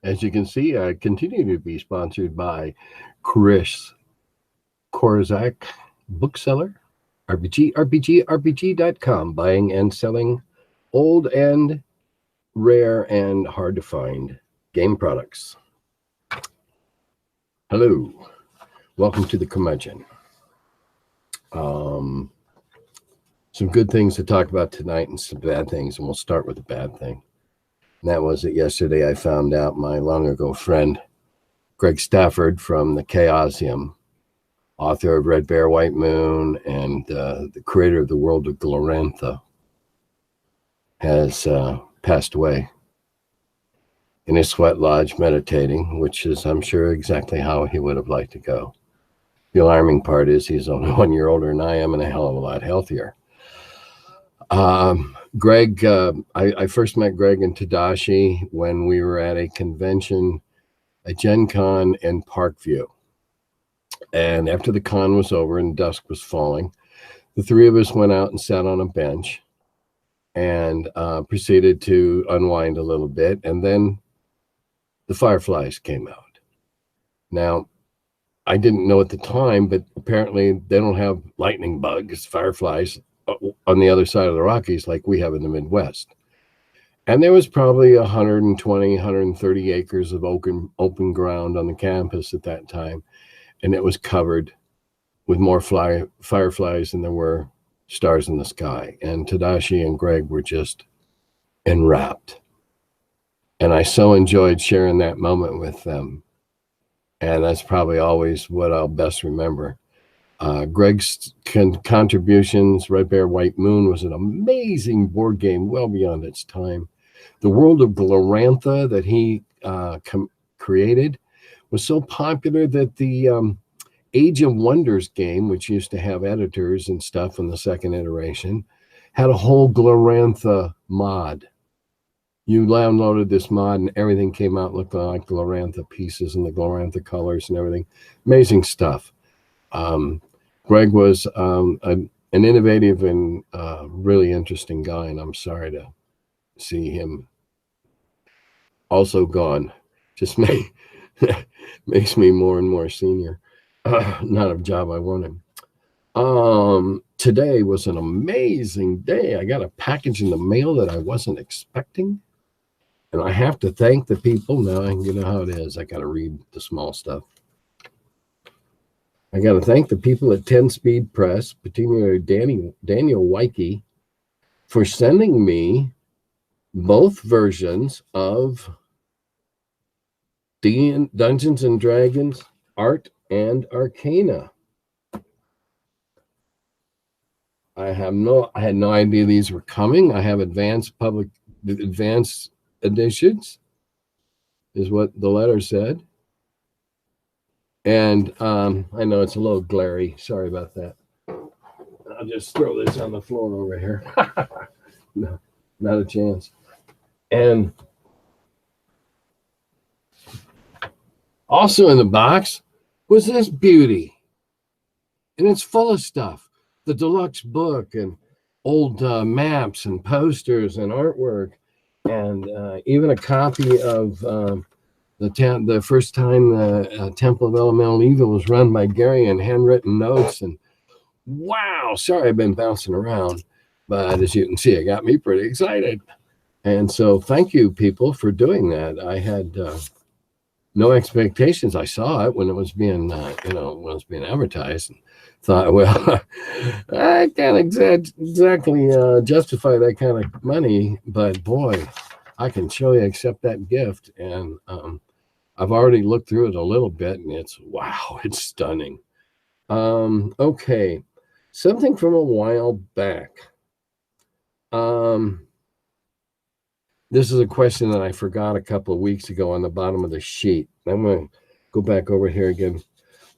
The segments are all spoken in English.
As you can see, I continue to be sponsored by Chris Korzak, bookseller, RPG.com, buying and selling old and rare and hard to find game products. Hello, welcome to the Curmudgeon. Some good things to talk about tonight and some bad things, and we'll start with the bad thing. And that was that yesterday I found out my long ago friend, Greg Stafford from the Chaosium, author of Red Bear, White Moon, and the creator of the world of Glorantha, has passed away in his sweat lodge meditating, which is, I'm sure, exactly how he would have liked to go. The alarming part is he's only 1 year older than I am and a hell of a lot healthier. Greg, I first met Greg and Tadashi when we were at a convention, a Gen Con in Parkview. And after the con was over and dusk was falling, the three of us went out and sat on a bench and proceeded to unwind a little bit. And then the fireflies came out. Now, I didn't know at the time, but apparently they don't have lightning bugs, fireflies, on the other side of the Rockies like we have in the Midwest. And there was probably 120, 130 acres of open ground on the campus at that time. And it was covered with more fireflies than there were stars in the sky. And Tadashi and Greg were just enwrapped. And I so enjoyed sharing that moment with them. And that's probably always what I'll best remember. Greg's contributions, Red Bear, White Moon, was an amazing board game, well beyond its time. The world of Glorantha that he created was so popular that the Age of Wonders game, which used to have editors and stuff in the second iteration, had a whole Glorantha mod. You downloaded this mod and everything came out looking like Glorantha pieces and the Glorantha colors and everything. Amazing stuff. Greg was an innovative and really interesting guy, and I'm sorry to see him also gone. Just makes me more and more senior. Not a job I wanted. Today was an amazing day. I got a package in the mail that I wasn't expecting. And I have to thank the people. Now, you know how it is. I got to read the small stuff. I got to thank the people at 10 Speed Press, particularly Daniel Wyke, for sending me both versions of Dungeons and Dragons Art and Arcana. I had no idea these were coming. I have advanced editions, is what the letter said. And I know it's a little glary. Sorry about that. I'll just throw this on the floor over here. No, not a chance. And also in the box was this beauty. And it's full of stuff. The deluxe book and old maps and posters and artwork. And even a copy of the first time the Temple of Elemental Evil was run by Gary, and handwritten notes. And wow, sorry I've been bouncing around, but as you can see, it got me pretty excited. And so thank you, people, for doing that. I had no expectations. I saw it when it was being, when it was being advertised, and thought, well, I can't exactly justify that kind of money, but boy, I can surely accept that gift. And I've already looked through it a little bit, and wow, it's stunning. Okay, something from a while back. This is a question that I forgot a couple of weeks ago on the bottom of the sheet. I'm going to go back over here again.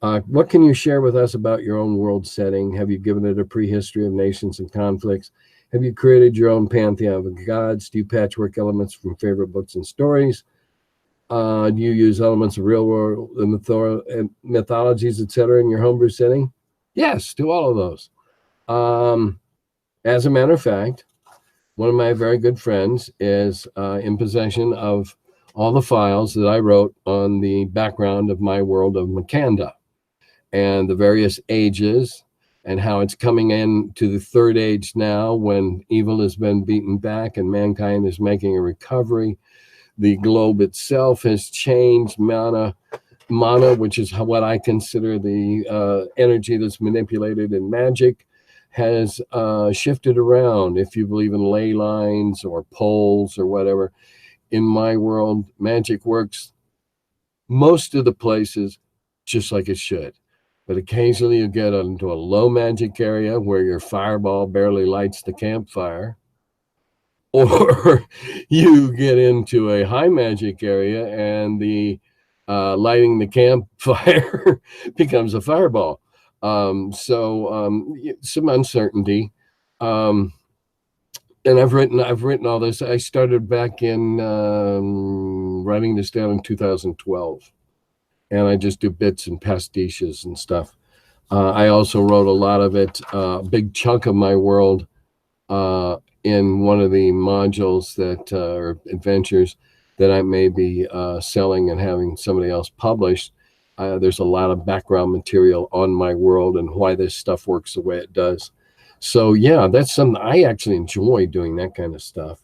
What can you share with us about your own world setting? Have you given it a prehistory of nations and conflicts? Have you created your own pantheon of gods? Do you patchwork elements from favorite books and stories? Do you use elements of real world and mythologies, etc., in your homebrew setting? Yes, do all of those. As a matter of fact, one of my very good friends is in possession of all the files that I wrote on the background of my world of Makanda and the various ages and how it's coming in to the third age now when evil has been beaten back and mankind is making a recovery. The globe itself has changed. Mana, which is what I consider the energy that's manipulated in magic, has shifted around. If you believe in ley lines or poles or whatever, in my world, magic works most of the places just like it should. But occasionally you get into a low magic area where your fireball barely lights the campfire, or you get into a high magic area and the lighting the campfire becomes a fireball. Some uncertainty. And I've written all this. I started back in writing this down in 2012, and I just do bits and pastiches and stuff. I also wrote a lot of it, a big chunk of my world in one of the modules that or adventures that I may be selling and having somebody else published. There's a lot of background material on my world and why this stuff works the way it does. So yeah, that's something I actually enjoy doing, that kind of stuff.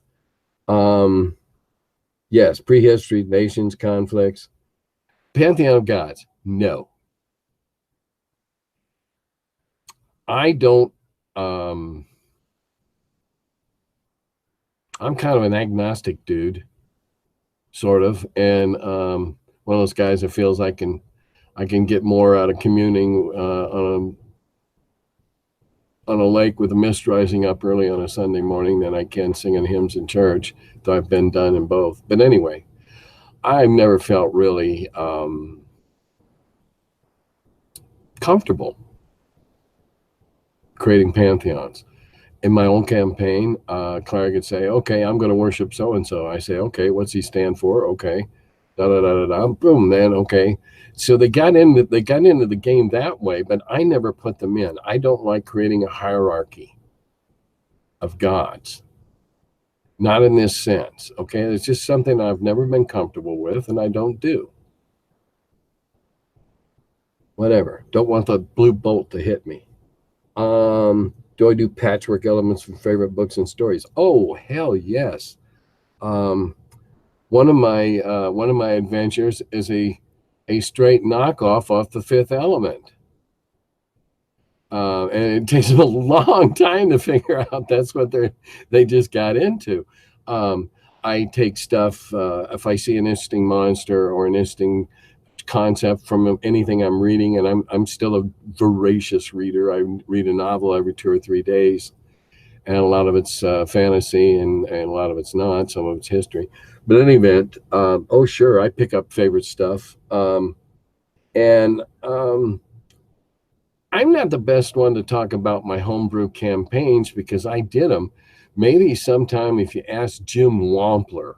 Yes, prehistory, nations, conflicts, pantheon of gods. No, I don't. I'm kind of an agnostic dude, sort of, and one of those guys that feels I can get more out of communing on a lake with a mist rising up early on a Sunday morning than I can singing hymns in church, though I've been done in both. But anyway, I've never felt really comfortable creating pantheons. In my own campaign, Clara could say, okay, I'm going to worship so-and-so. I say, okay, what's he stand for? Okay, da-da-da-da-da, boom, then, okay. So they got into the game that way, but I never put them in. I don't like creating a hierarchy of gods. Not in this sense, okay? It's just something I've never been comfortable with, and I don't do. Whatever. Don't want the blue bolt to hit me. Do I do patchwork elements from favorite books and stories? Oh, hell yes. One of my adventures is a straight knockoff off the Fifth Element. And it takes them a long time to figure out that's what they just got into. I take stuff, if I see an interesting monster or an interesting concept from anything I'm reading, and I'm still a voracious reader. I read a novel every 2 or 3 days, and a lot of it's fantasy, and a lot of it's not. Some of it's history. But in any event, oh sure, I pick up favorite stuff, and I'm not the best one to talk about my homebrew campaigns because I did them. Maybe sometime if you ask Jim Wampler,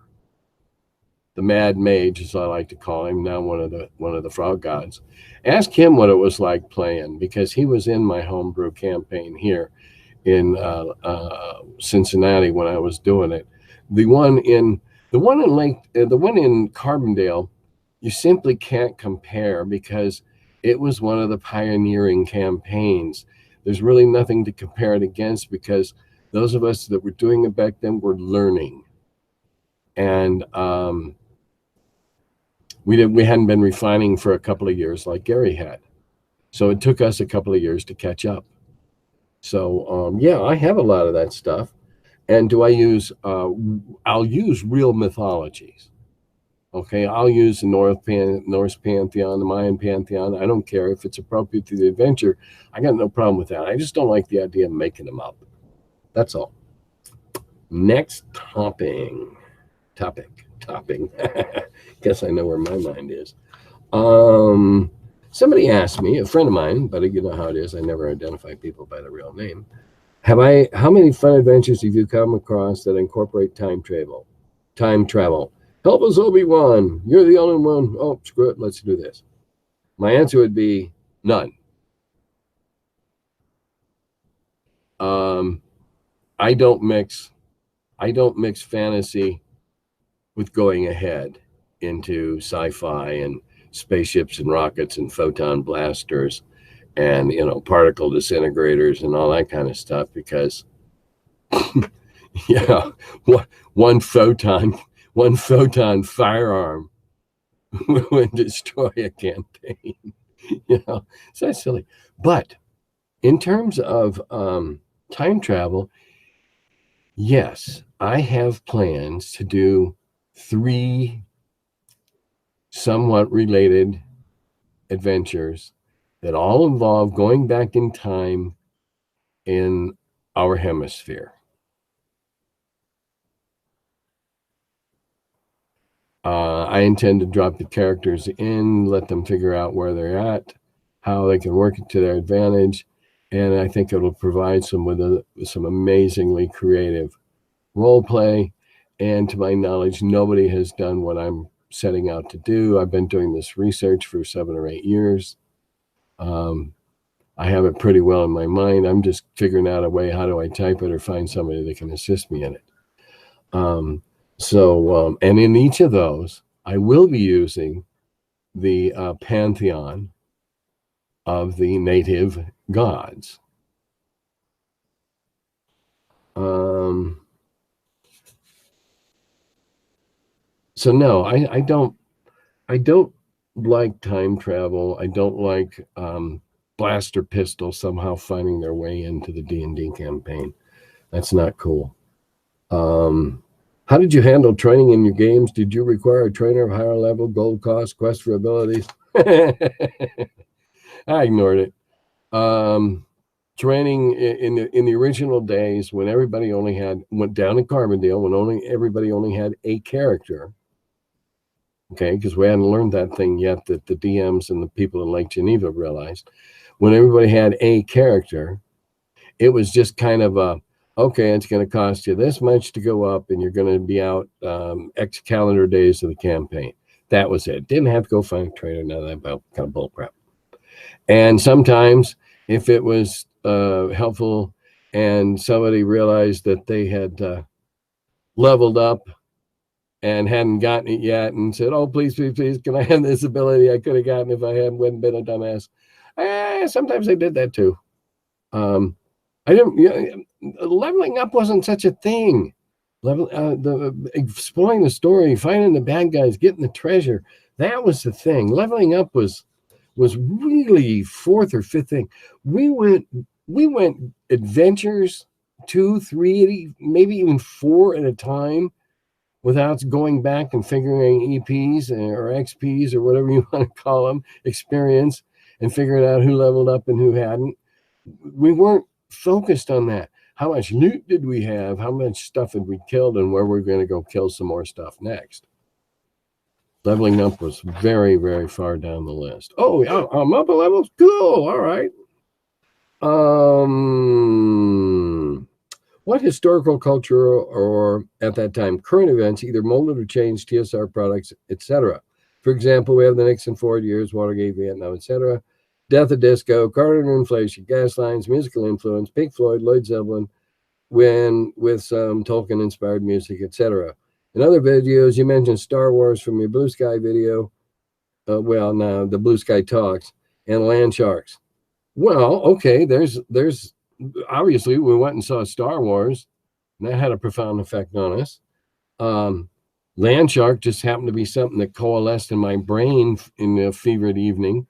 the Mad Mage, as I like to call him, now one of the frog gods, ask him what it was like playing, because he was in my homebrew campaign here in Cincinnati when I was doing it. The one in Carbondale, you simply can't compare because it was one of the pioneering campaigns. There's really nothing to compare it against because those of us that were doing it back then were learning, and we hadn't been refining for a couple of years like Gary had, so it took us a couple of years to catch up. So yeah, I have a lot of that stuff. And do I use? I'll use real mythologies. Okay, I'll use the Norse pantheon, the Mayan pantheon. I don't care if it's appropriate to the adventure. I got no problem with that. I just don't like the idea of making them up. That's all. Next topping. Guess I know where my mind is. Somebody asked me, a friend of mine, but you know how it is. I never identify people by their real name. How many fun adventures have you come across that incorporate time travel? Help us, Obi-Wan. You're the only one. Oh, screw it. Let's do this. My answer would be none. I don't mix fantasy with going ahead. into sci-fi and spaceships and rockets and photon blasters and, you know, particle disintegrators and all that kind of stuff, because yeah, one photon firearm would destroy a campaign. You know, it's that silly. But in terms of time travel, yes, I have plans to do 3 somewhat related adventures that all involve going back in time in our hemisphere. I intend to drop the characters in, let them figure out where they're at, how they can work it to their advantage, and I think it'll provide some amazingly creative role play. And to my knowledge, nobody has done what I'm setting out to do. I've been doing this research for 7 or 8 years. I have it pretty well in my mind. I'm just figuring out a way, how do I type it or find somebody that can assist me in it. And in each of those, I will be using the pantheon of the native gods. So no, I don't like time travel. I don't like blaster pistols somehow finding their way into the D&D campaign. That's not cool. How did you handle training in your games? Did you require a trainer of higher level, gold cost, quest for abilities? I ignored it. Training in the original days, when everybody went down in Carbondale, when everybody only had a character. Okay, because we hadn't learned that thing yet that the DMs and the people in Lake Geneva realized. When everybody had a character, it was just kind of okay, it's going to cost you this much to go up, and you're going to be out X calendar days of the campaign. That was it. Didn't have to go find a trainer, none of that kind of bull crap. And sometimes, if it was helpful and somebody realized that they had leveled up and hadn't gotten it yet and said, oh, please, can I have this ability I could have gotten if I hadn't been a dumbass? Sometimes I did that too. Leveling up wasn't such a thing. Exploring the story, finding the bad guys, getting the treasure, that was the thing. Leveling up was really 4th or 5th thing. We went adventures 2, 3, maybe even 4 at a time, without going back and figuring EPs or XPs or whatever you want to call them, experience, and figuring out who leveled up and who hadn't. We weren't focused on that. How much loot did we have? How much stuff had we killed, and where we're going to go kill some more stuff next? Leveling up was very, very far down the list. Oh, I'm up a level. Cool. All right. What historical culture or at that time current events either molded or changed TSR products, etc.? For example, we have the Nixon Ford years, Watergate, Vietnam, etc. Death of disco, Carter inflation, gas lines, musical influence, Pink Floyd, Lloyd Zeppelin, with some Tolkien-inspired music, etc. In other videos, you mentioned Star Wars from your Blue Sky video. The Blue Sky Talks, and Land Sharks. Well, okay, there's obviously we went and saw Star Wars, and that had a profound effect on us. Land Shark just happened to be something that coalesced in my brain in a fevered evening.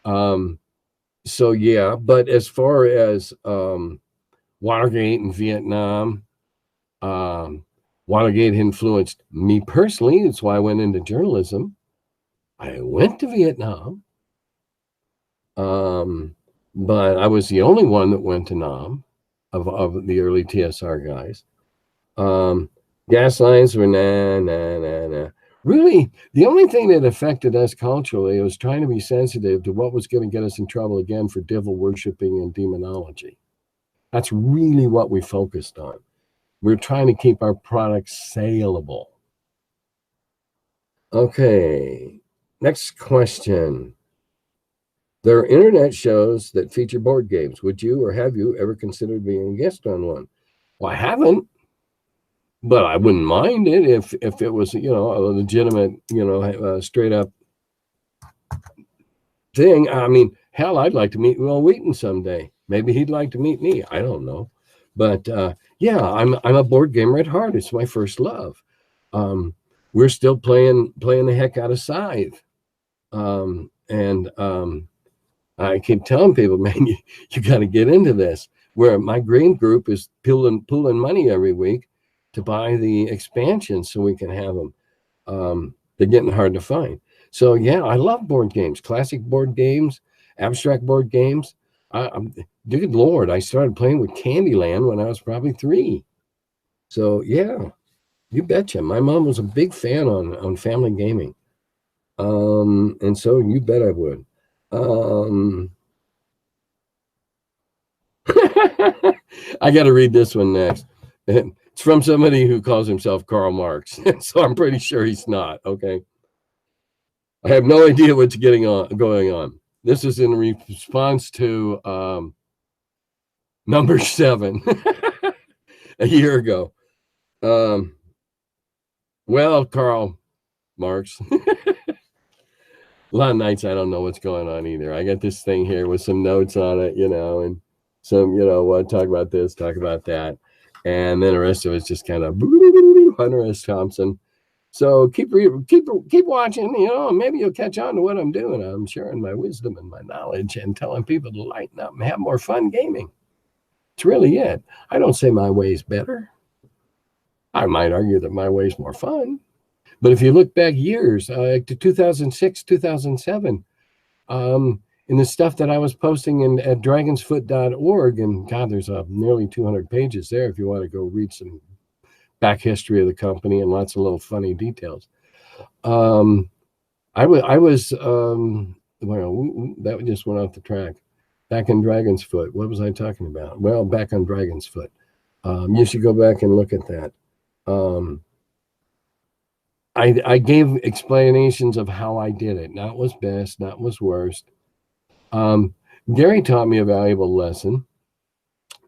So yeah, but as far as Watergate and Vietnam, Watergate influenced me personally. That's why I went into journalism. I went to Vietnam, but I was the only one that went to Nam of the early TSR guys. Gas lines were nah. Really, the only thing that affected us culturally was trying to be sensitive to what was going to get us in trouble again for devil worshipping and demonology. That's really what we focused on. We're trying to keep our products saleable. Okay, next question. There are internet shows that feature board games. Would you or have you ever considered being a guest on one? Well, I haven't. but I wouldn't mind it if it was, you know, a legitimate, you know, straight up thing. I mean, hell, I'd like to meet Will Wheaton someday. Maybe he'd like to meet me. I don't know, but yeah, I'm a board gamer at heart. It's my first love. We're still playing the heck out of Scythe, and I keep telling people, man, you got to get into this. Where my green group is pooling money every week to buy the expansions so we can have them. They're getting hard to find. So yeah, I love board games, classic board games, abstract board games. Good Lord, I started playing with Candyland when I was probably 3. So yeah, you betcha. My mom was a big fan on family gaming. And so you bet I would. I got to read this one next. It's from somebody who calls himself Karl Marx. So I'm pretty sure he's not. Okay. I have no idea what's going on. This is in response to number 7 a year ago. Well, Karl Marx, a lot of nights I don't know what's going on either. I got this thing here with some notes on it, you know, and some, you know, what, talk about this, talk about that. And then the rest of it's just kind of Hunter S. Thompson. So keep watching, you know, maybe you'll catch on to what I'm doing. I'm sharing my wisdom and my knowledge and telling people to lighten up and have more fun gaming. It's really it. I don't say my way's better. I might argue that my way's more fun. But if you look back years to 2006, 2007, in the stuff that I was posting at dragonsfoot.org, and God, there's nearly 200 pages there if you want to go read some back history of the company and lots of little funny details. I was well, that just went off the track. Back in Dragon's Foot. What was I talking about? Well, back on Dragon's Foot. You should go back and look at that. I gave explanations of how I did it. Not was best, not was worst. Gary taught me a valuable lesson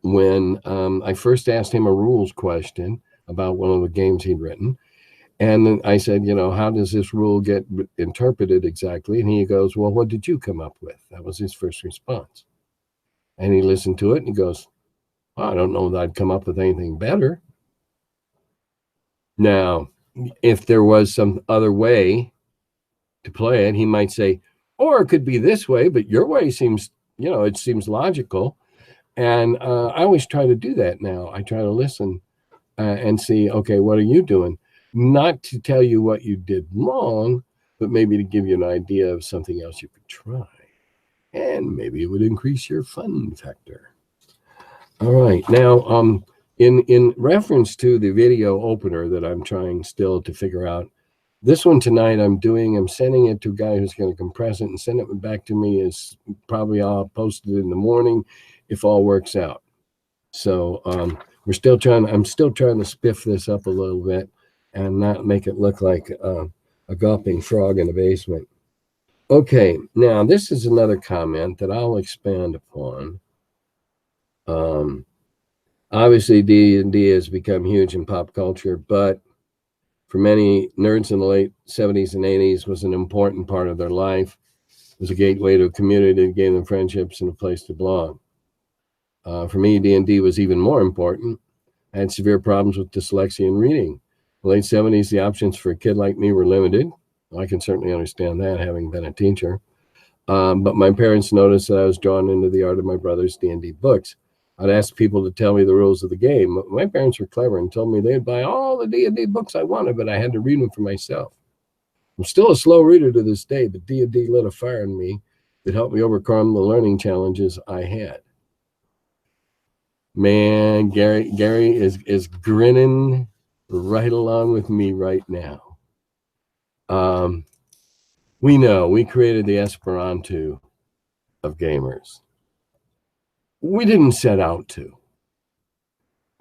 when I first asked him a rules question about one of the games he'd written. And then I said, you know, how does this rule get interpreted exactly? And he goes, well, what did you come up with? That was his first response. And he listened to it and he goes, well, I don't know that I'd come up with anything better. Now, if there was some other way to play it, he might say, or it could be this way, but your way seems, you know, it seems logical. And I always try to do that now. I try to listen and see, okay, what are you doing? Not to tell you what you did wrong, but maybe to give you an idea of something else you could try. And maybe it would increase your fun factor. All right. Now, in reference to the video opener that I'm trying still to figure out, this one tonight I'm sending it to a guy who's going to compress it and send it back to me. Is probably I'll post it in the morning if all works out. So I'm still trying to spiff this up a little bit and not make it look like a gulping frog in the basement. Okay, now this is another comment that I'll expand upon. Obviously, D&D has become huge in pop culture, but for many nerds in the late 70s and 80s was an important part of their life. It was a gateway to a community that gave them friendships and a place to belong. For me, D&D was even more important. I had severe problems with dyslexia and reading. In the late 70s, the options for a kid like me were limited. I can certainly understand that, having been a teacher. But my parents noticed that I was drawn into the art of my brother's D&D books. I'd ask people to tell me the rules of the game. My parents were clever and told me they'd buy all the D&D books I wanted, but I had to read them for myself. I'm still a slow reader to this day, but D&D lit a fire in me that helped me overcome the learning challenges I had. Man, Gary is grinning right along with me right now. We know we created the Esperanto of gamers. We didn't set out to,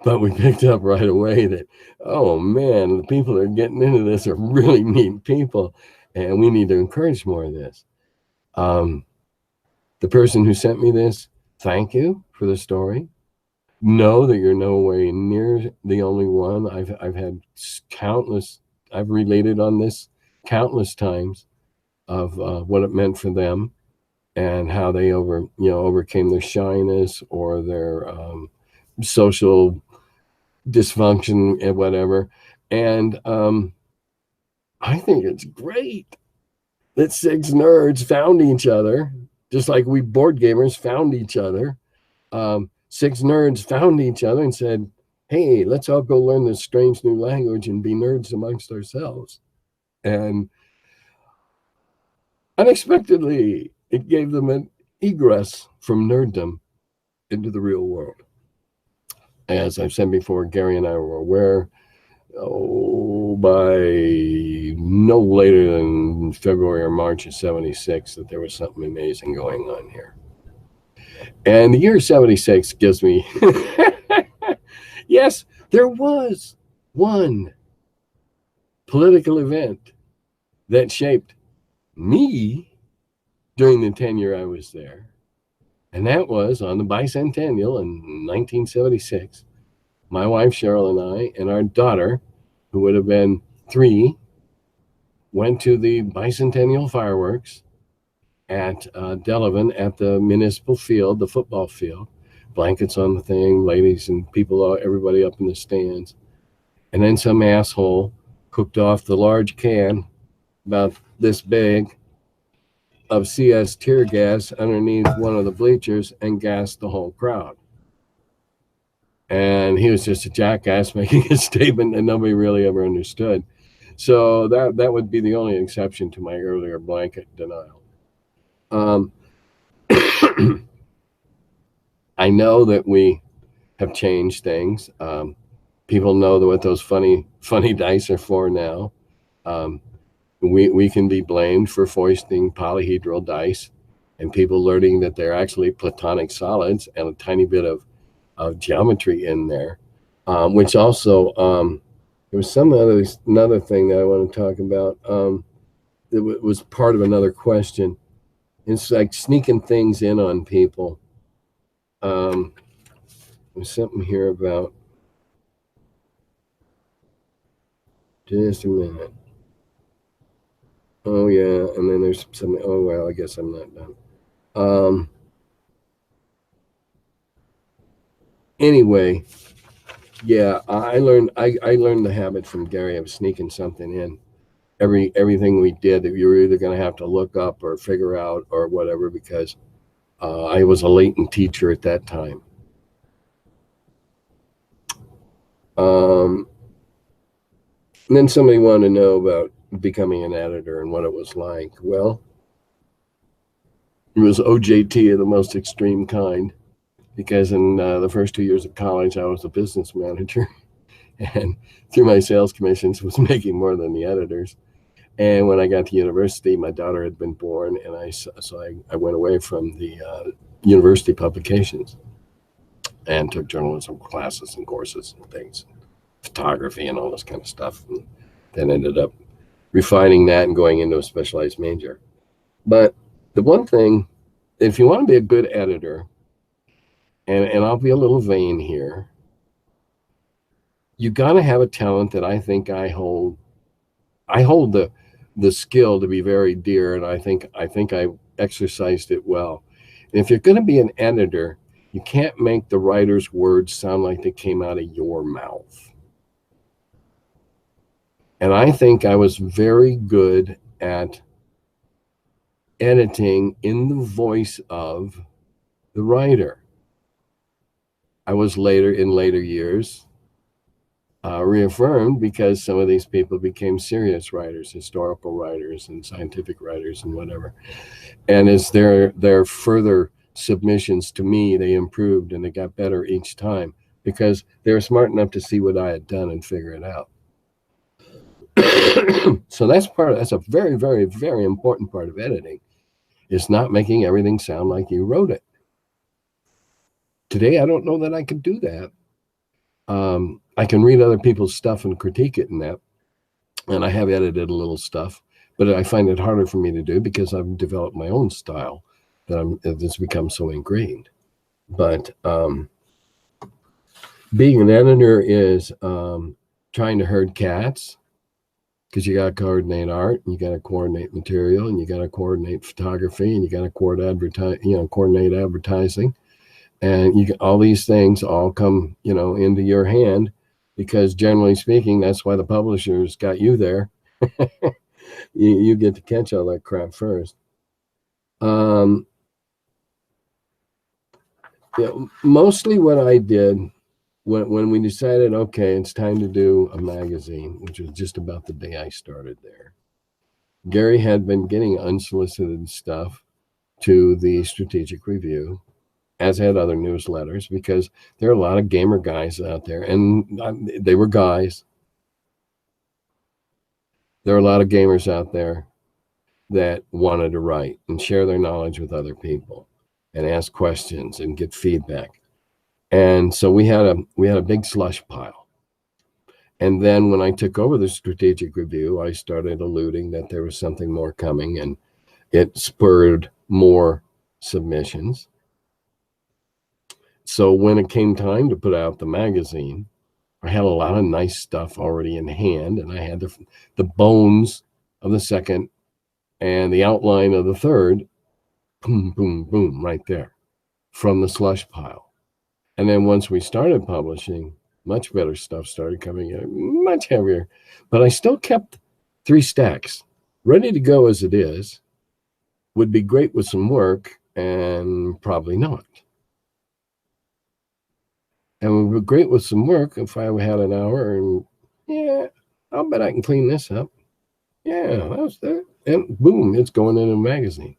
but we picked up right away that, oh man, the people that are getting into this are really neat people, and we need to encourage more of this. The person who sent me this, thank you for the story. know that you're nowhere near the only one. I've had countless. I've related on this countless times of what it meant for them and how they overcame their shyness or their social dysfunction and whatever. And I think it's great that six nerds found each other, just like we board gamers found each other. Six nerds found each other and said, hey, let's all go learn this strange new language and be nerds amongst ourselves. And unexpectedly, it gave them an egress from nerddom into the real world. As I've said before, Gary and I were aware, by no later than February or March of 76 that there was something amazing going on here. And the year 76 gives me, yes, there was one political event that shaped me during the tenure I was there. And that was on the bicentennial in 1976. My wife, Cheryl, and I, and our daughter, who would have been 3, went to the bicentennial fireworks at Delavan at the municipal field, the football field. Blankets on the thing, ladies and people, everybody up in the stands. And then some asshole cooked off the large can, about this big, of CS tear gas underneath one of the bleachers and gassed the whole crowd. And he was just a jackass making a statement that nobody really ever understood. So that would be the only exception to my earlier blanket denial. I know that we have changed things. People know what those funny dice are for now. We can be blamed for foisting polyhedral dice and people learning that they're actually platonic solids and a tiny bit of geometry in there, which also there was another thing that I want to talk about. It was part of another question. It's like sneaking things in on people. There's something here about, just a minute. Oh yeah, and then there's something. Oh well, I guess I'm not done. Anyway, yeah, I learned the habit from Gary of sneaking something in. Everything we did that you were either going to have to look up or figure out or whatever, because I was a latent teacher at that time. And then somebody wanted to know about becoming an editor and what it was like. Well, it was OJT of the most extreme kind, because in the first 2 years of college, I was a business manager, and through my sales commissions was making more than the editors. And when I got to university, my daughter had been born, and I went away from the university publications and took journalism classes and courses and things, photography and all this kind of stuff, and then ended up refining that and going into a specialized major. But the one thing, if you want to be a good editor, and I'll be a little vain here, you got to have a talent that I think I hold the skill to be very dear, and I think I exercised it well. And if you're going to be an editor, you can't make the writer's words sound like they came out of your mouth. And I think I was very good at editing in the voice of the writer. I was in later years reaffirmed, because some of these people became serious writers, historical writers and scientific writers and whatever. And as their further submissions to me, they improved and they got better each time, because they were smart enough to see what I had done and figure it out. So that's a very, very, very important part of editing, is not making everything sound like you wrote it. Today, I don't know that I could do that. I can read other people's stuff and critique it in that, and I have edited a little stuff, but I find it harder for me to do because I've developed my own style that's become so ingrained. But being an editor is trying to herd cats, because you got to coordinate art, and you got to coordinate material, and you got to coordinate photography, and you got to coordinate advertising, and all these things all come into your hand, because generally speaking, that's why the publishers got you there. You get to catch all that crap first. Mostly what I did when we decided, okay, it's time to do a magazine, which was just about the day I started there. Gary had been getting unsolicited stuff to the Strategic Review, as had other newsletters, because there are a lot of gamer guys out there, and they were guys. There are a lot of gamers out there that wanted to write and share their knowledge with other people and ask questions and get feedback. And so we had a big slush pile. And then when I took over the Strategic Review, I started alluding that there was something more coming, and it spurred more submissions. So when it came time to put out the magazine, I had a lot of nice stuff already in hand, and I had the bones of the second and the outline of the third, boom, boom, boom, right there from the slush pile. And then once we started publishing, much better stuff started coming in, much heavier. But I still kept 3 stacks ready to go as it is. Would be great with some work, and probably not. And would be great with some work if I had an hour, and yeah, I'll bet I can clean this up. Yeah, that was there. And boom, it's going in a magazine.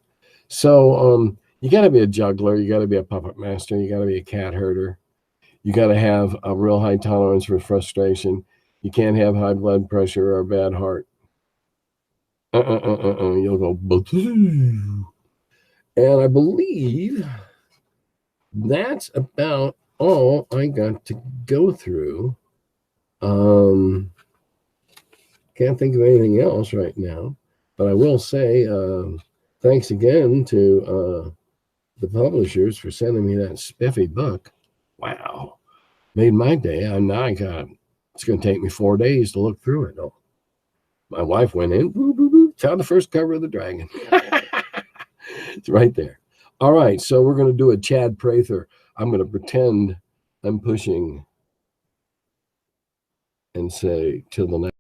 So you got to be a juggler. You got to be a puppet master. You got to be a cat herder. You got to have a real high tolerance for frustration. You can't have high blood pressure or a bad heart. You'll go, and I believe that's about all I got to go through. Can't think of anything else right now, but I will say thanks again to the publishers for sending me that spiffy book. Wow, made my day. It's going to take me 4 days to look through it. My wife went in, found the first cover of the dragon. It's right there. All right, so we're going to do a Chad Prather. I'm going to pretend I'm pushing and say till the next.